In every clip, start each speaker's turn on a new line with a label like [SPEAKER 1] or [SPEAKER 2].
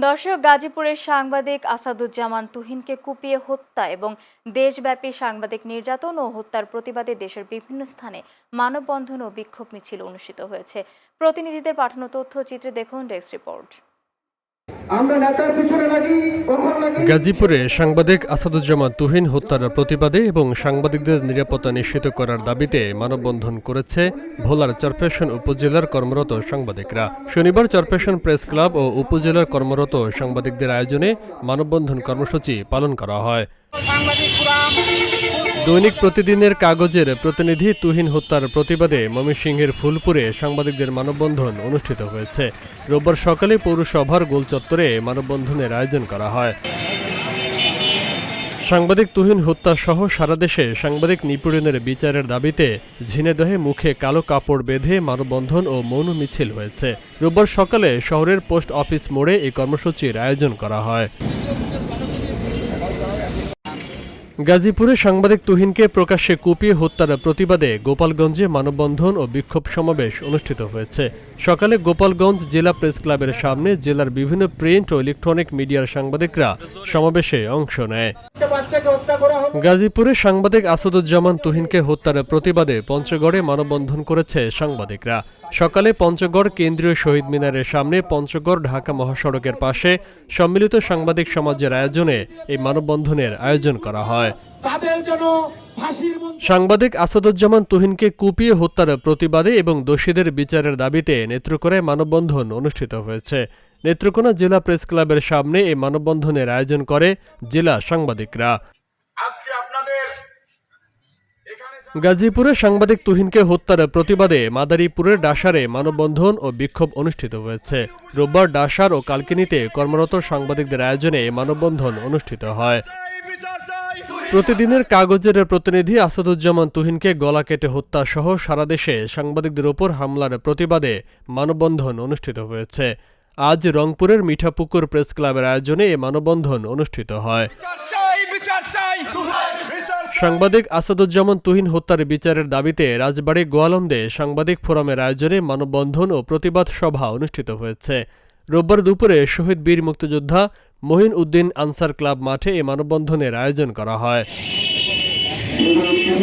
[SPEAKER 1] দর্শক, গাজীপুরের সাংবাদিক আসাদুজ্জামান তুহিনকে কুপিয়ে হত্যা এবং দেশব্যাপী সাংবাদিক নির্যাতন ও হত্যার প্রতিবাদে দেশের বিভিন্ন স্থানে মানববন্ধন ও বিক্ষোভ মিছিল অনুষ্ঠিত হয়েছে। প্রতিনিধিদের পাঠানো তথ্যচিত্রে দেখুন ডেস্ক রিপোর্ট।
[SPEAKER 2] গাজীপুরে সাংবাদিক আসাদুজ্জামান তুহিন হত্যার প্রতিবাদে এবং সাংবাদিকদের নিরাপত্তা নিশ্চিত করার দাবিতে মানববন্ধন করেছে ভোলার চরফ্যাশন উপজেলার কর্মরত সাংবাদিকরা। শনিবার চরফ্যাশন প্রেস ক্লাব ও উপজেলার কর্মরত সাংবাদিকদের আয়োজনে মানববন্ধন কর্মসূচি পালন করা হয়। দৈনিক প্রতিদিনের কাগজের প্রতিনিধি তুহিন হত্যার প্রতিবাদে ময়মনসিংহের ফুলপুরে সাংবাদিকদের মানববন্ধন অনুষ্ঠিত হয়েছে। রোববার সকালে পৌরসভার গোল চত্বরে মানববন্ধনের আয়োজন করা হয়। সাংবাদিক তুহিন হত্যা সহ সারা দেশে সাংবাদিক নিপীড়নের বিচারের দাবিতে ঝিনাইদহে মুখে কালো কাপড় বেঁধে মানববন্ধন ও মৌন মিছিল হয়েছে। রোববার সকালে শহরের পোস্ট অফিস মোড়ে এই কর্মসূচির আয়োজন করা হয়। গাজীপুরে সাংবাদিক তুহিনকে প্রকাশ্যে কুপিয়ে হত্যার প্রতিবাদে গোপালগঞ্জে মানববন্ধন ও বিক্ষোভ সমাবেশ অনুষ্ঠিত হয়েছে। সকালে গোপালগঞ্জ জেলা প্রেস ক্লাবের সামনে জেলার বিভিন্ন প্রিন্ট ও ইলেকট্রনিক মিডিয়ার সাংবাদিকরা সমাবেশে অংশ নেয়। গাজীপুরে সাংবাদিক আসাদুজ্জামান তুহিনকে হত্যার প্রতিবাদে পঞ্চগড়ে মানববন্ধন করেছে সাংবাদিকরা। সকালে পঞ্চগড় কেন্দ্রীয় শহীদ মিনারের সামনে পঞ্চগড় ঢাকা মহাসড়কের পাশে সম্মিলিত সাংবাদিক সমাজের আয়োজনে এই মানববন্ধনের আয়োজন করা হয়। সাংবাদিক আসাদুজ্জামান তুহিনকে কুপিয়ে হত্যার প্রতিবাদে এবং দোষীদের বিচারের দাবিতে নেত্রকোনায় মানববন্ধন অনুষ্ঠিত হয়েছে। নেত্রকোনা জেলা প্রেস ক্লাবের সামনে এই মানববন্ধনের আয়োজন করে জেলা সাংবাদিকরা। গাজীপুরে সাংবাদিক তুহিনকে হত্যার প্রতিবাদে মাদারীপুরের ডাসারে মানববন্ধন ও বিক্ষোভ অনুষ্ঠিত হয়েছে। রোববার ডাসার ও কালকিনিতে কর্মরত সাংবাদিকদের আয়োজনে মানববন্ধন অনুষ্ঠিত হয়। প্রতিদিনের কাগজের প্রতিনিধি আসাদুজ্জামান তুহিনকে গলা কেটে হত্যা সহ সারা দেশে সাংবাদিকদের ওপর হামলার প্রতিবাদে মানববন্ধন অনুষ্ঠিত হয়েছে। আজ রংপুরের মিঠাপুকুর প্রেস ক্লাবের আয়োজনে এই মানববন্ধন অনুষ্ঠিত হয়। সাংবাদিক আসাদুজ্জামান তুহিন হত্যার বিচারের দাবিতে রাজবাড়ী গোয়ালন্দে সাংবাদিক ফোরামের আয়োজনে মানববন্ধন ও প্রতিবাদ সভা অনুষ্ঠিত হয়েছে। রোববার দুপুরে শহীদ বীর মুক্তিযোদ্ধা মহিন উদ্দিন আনসার ক্লাব মাঠে এই মানববন্ধনের আয়োজন করা হয়।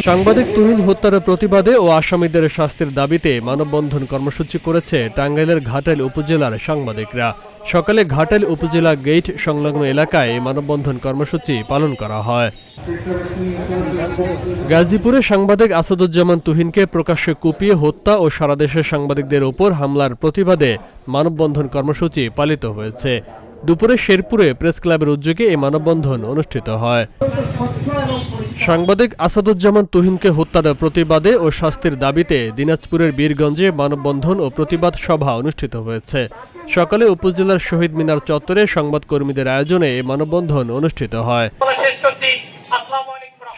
[SPEAKER 2] সাংবাদিক তুহিন হত্যার প্রতিবাদে ও আসামিদের শাস্তির দাবিতে মানববন্ধন কর্মসূচি করেছে টাঙ্গাইলের ঘাটাইল উপজেলার সাংবাদিকরা। সকালে ঘাটাইল উপজেলা গেইট সংলগ্ন এলাকায় মানববন্ধন কর্মসূচি পালন করা হয়। গাজীপুরে সাংবাদিক আসাদুজ্জামান তুহিনকে প্রকাশ্যে কুপিয়ে হত্যা ও সারা দেশের সাংবাদিকদের ওপর হামলার প্রতিবাদে মানববন্ধন কর্মসূচি পালিত হয়েছে। দুপুরে শেরপুরে প্রেস ক্লাবের উদ্যোগে এই মানববন্ধন অনুষ্ঠিত হয়। সাংবাদিক আসাদুজ্জামান তুহিনকে হত্যার প্রতিবাদে ও শাস্তির দাবিতে দিনাজপুরের বীরগঞ্জে মানববন্ধন ও প্রতিবাদ সভা অনুষ্ঠিত হয়েছে। সকালে উপজেলার শহীদ মিনার চত্বরে সংবাদকর্মীদের আয়োজনে এই মানববন্ধন অনুষ্ঠিত হয়।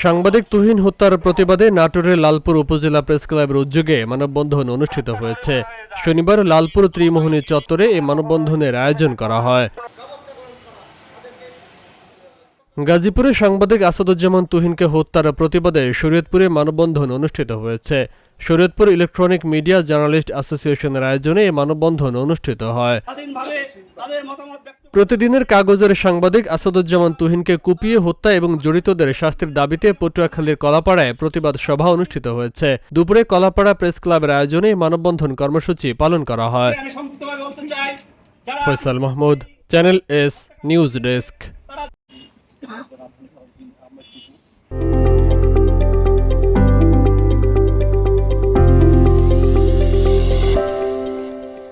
[SPEAKER 2] সাংবাদিক তুহিন হত্যার প্রতিবাদে নাটোরের লালপুর উপজেলা প্রেস ক্লাবের উদ্যোগে মানববন্ধন অনুষ্ঠিত হয়েছে। শনিবার লালপুর ত্রিমোহনী চত্বরে এই মানববন্ধনের আয়োজন করা হয়। গাজীপুরে সাংবাদিক আসাদুজ্জামান তুহিনকে হত্যার প্রতিবাদে শরীয়তপুরে মানববন্ধন অনুষ্ঠিত হয়েছে। শরীয়তপুর ইলেকট্রনিক মিডিয়া জার্নালিস্ট অ্যাসোসিয়েশনের আয়োজনে এই মানববন্ধন অনুষ্ঠিত হয়। প্রতিদিনের কাগজের সাংবাদিক আসাদুজ্জামান তুহিনকে কুপিয়ে হত্যা এবং জড়িতদের শাস্তির দাবিতে পটুয়াখালীর কলাপাড়ায় প্রতিবাদ সভা অনুষ্ঠিত হয়েছে। দুপুরে কলাপাড়া প্রেস ক্লাবের আয়োজনে মানববন্ধন কর্মসূচি পালন করা হয়। Faisal Mahmud, channel S news desk.